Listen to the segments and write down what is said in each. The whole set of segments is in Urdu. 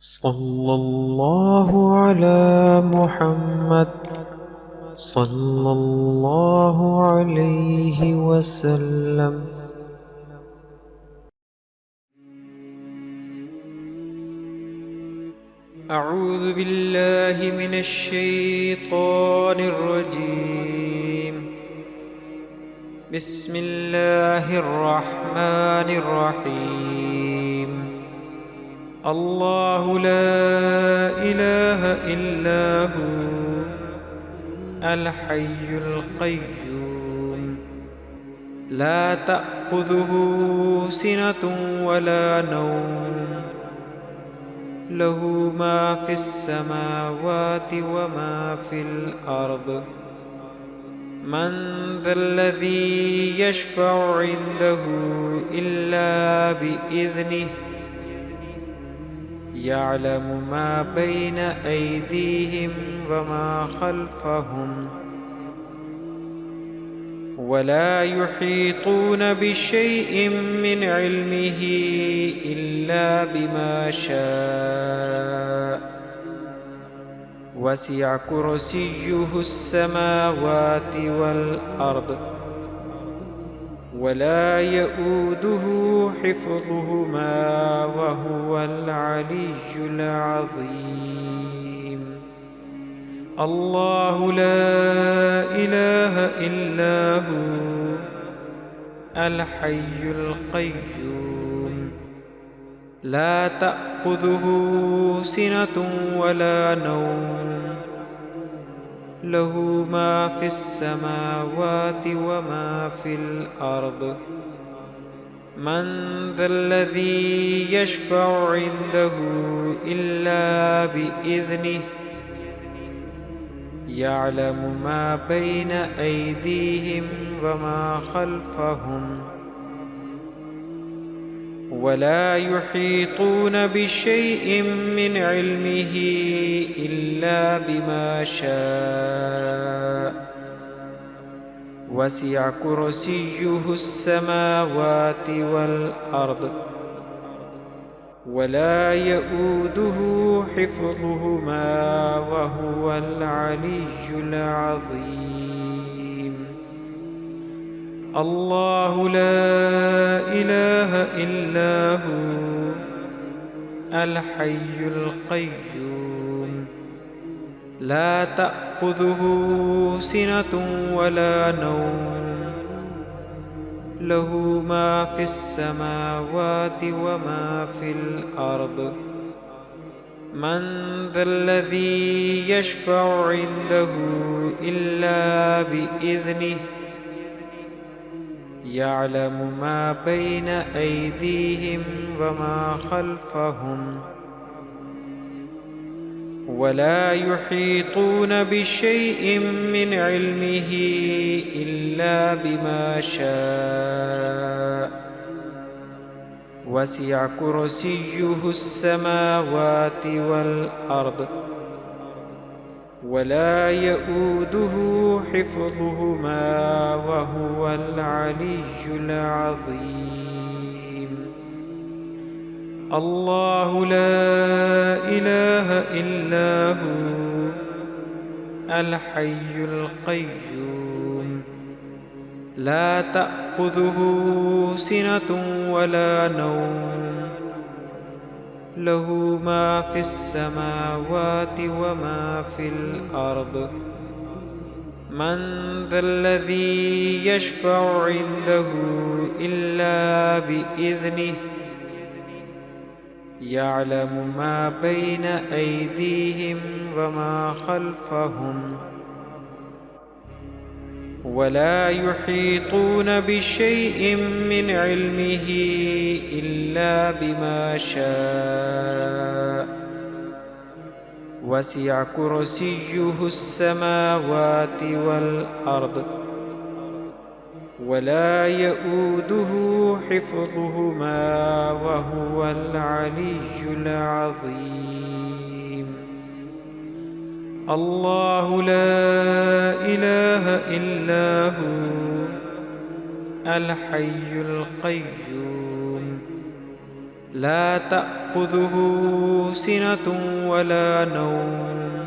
صلى الله على محمد صلى الله عليه وسلم. أعوذ بالله من الشيطان الرجيم. بسم الله الرحمن الرحيم. الله لا إله إلا هو الحي القيوم لا تأخذه سنة ولا نوم له ما في السماوات وما في الأرض. من ذا الذي يشفع عنده إلا بإذنه يعلم ما بين أيديهم وما خلفهم ولا يحيطون بشيء من علمه إلا بما شاء. وسع كرسيه السماوات والأرض ولا يؤوده حفظهما وهو العلي العظيم. الله لا إله إلا هو الحي القيوم لا تأخذه سنة ولا نوم له ما في السماوات وما في الأرض. من ذا الذي يشفع عنده إلا بإذنه يعلم ما بين أيديهم وما خلفهم ولا يحيطون بشيء من علمه إلا بما شاء. وسع كرسيه السماوات والأرض ولا يؤوده حفظهما وهو العلي العظيم. الله لا إله إلا هو الحي القيوم لا تأخذه سنة ولا نوم له ما في السماوات وما في الأرض. من ذا الذي يشفع عنده إلا بإذنه يعلم ما بين أيديهم وما خلفهم ولا يحيطون بشيء من علمه إلا بما شاء. وسع كرسيه السماوات والأرض ولا يؤوده حفظهما وهو العلي العظيم. الله لا إله إلا هو الحي القيوم لا تأخذه سنة ولا نوم له ما في السماوات وما في الأرض. من ذا الذي يشفع عنده إلا بإذنه يعلم ما بين أيديهم وما خلفهم ولا يحيطون بشيء من علمه إلا بما شاء. وسع كرسيه السماوات والأرض ولا يؤوده حفظهما وهو العلي العظيم. الله لا إله إلا هو الحي القيوم لا تأخذه تأخذه سنة ولا نوم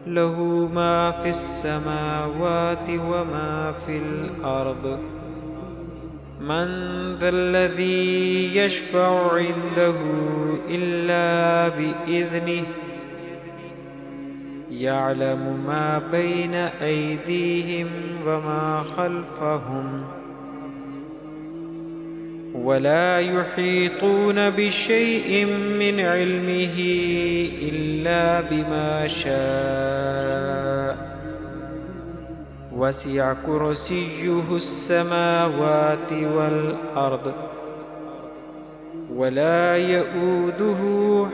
له ما في السماوات وما في الأرض من ذا الذي يشفع عنده إلا بإذنه يعلم ما بين أيديهم وما خلفهم ولا يحيطون بشيء من علمه إلا بما شاء وسع كرسيه السماوات والأرض ولا يؤوده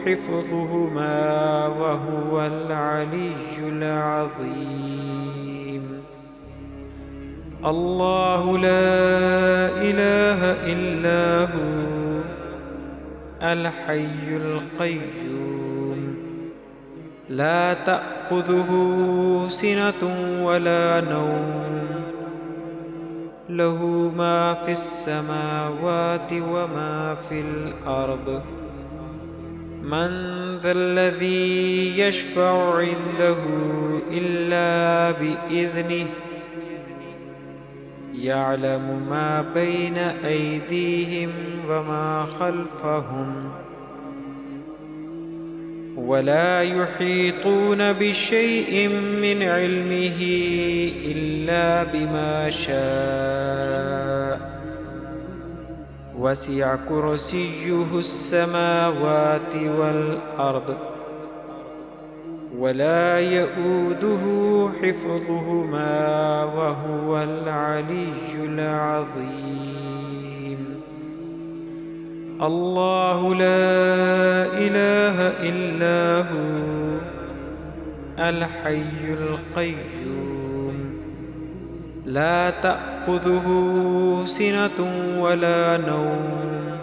حفظهما وهو العلي العظيم الله لا إله إلا هو الحي القيوم لا تأخذه سنة ولا نوم له ما في السماوات وما في الأرض من ذا الذي يشفع عنده إلا بإذنه يعلم ما بين أيديهم وما خلفهم ولا يحيطون بشيء من علمه إلا بما شاء وسع كرسيه السماوات والأرض ولا يؤوده حفظهما وهو العلي العظيم الله لا إله إلا هو الحي القيوم لا تأخذه سنة ولا نوم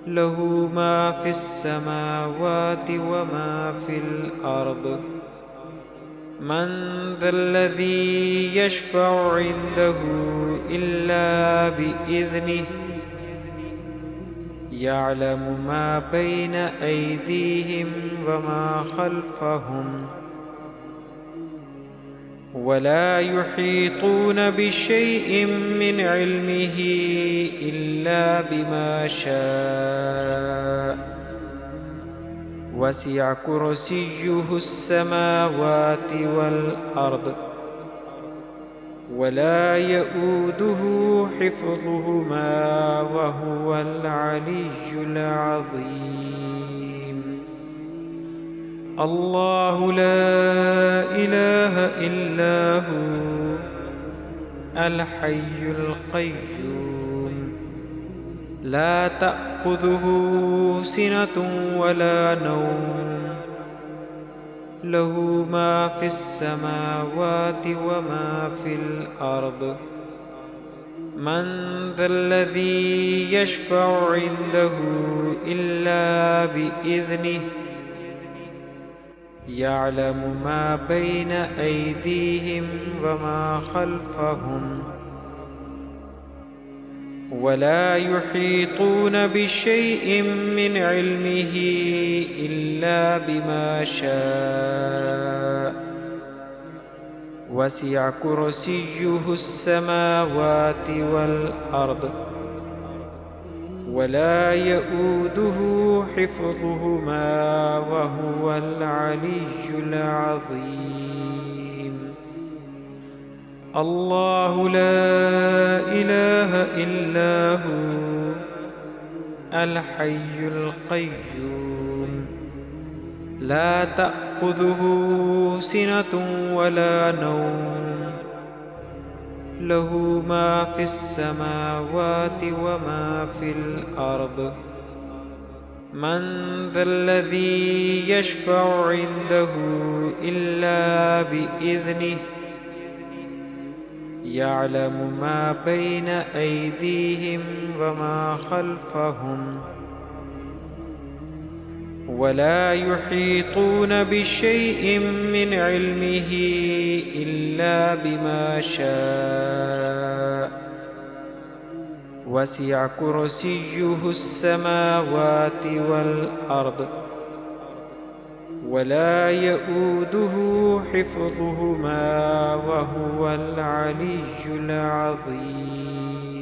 له ما في السماوات وما في الأرض من ذا الذي يشفع عنده إلا بإذنه يعلم ما بين أيديهم وما خلفهم ولا يحيطون بشيء من علمه إلا بما شاء وسع كرسيه السماوات والأرض ولا يؤوده حفظهما وهو العلي العظيم الله لا إله إلا هو الحي القيوم لا تأخذه سنة ولا نوم له ما في السماوات وما في الأرض من ذا الذي يشفع عنده إلا بإذنه يعلم ما بين أيديهم وما خلفهم ولا يحيطون بشيء من علمه إلا بما شاء وسع كرسيه السماوات والأرض ولا يؤوده حفظهما وهو العلي العظيم الله لا إله إلا هو الحي القيوم لا تأخذه سنة ولا نوم له ما في السماوات وما في الأرض من ذا الذي يشفع عنده إلا بإذنه يعلم ما بين أيديهم وما خلفهم ولا يحيطون بشيء من علمه إلا بما شاء وسع كرسيه السماوات والأرض ولا يؤوده حفظهما وهو العلي العظيم.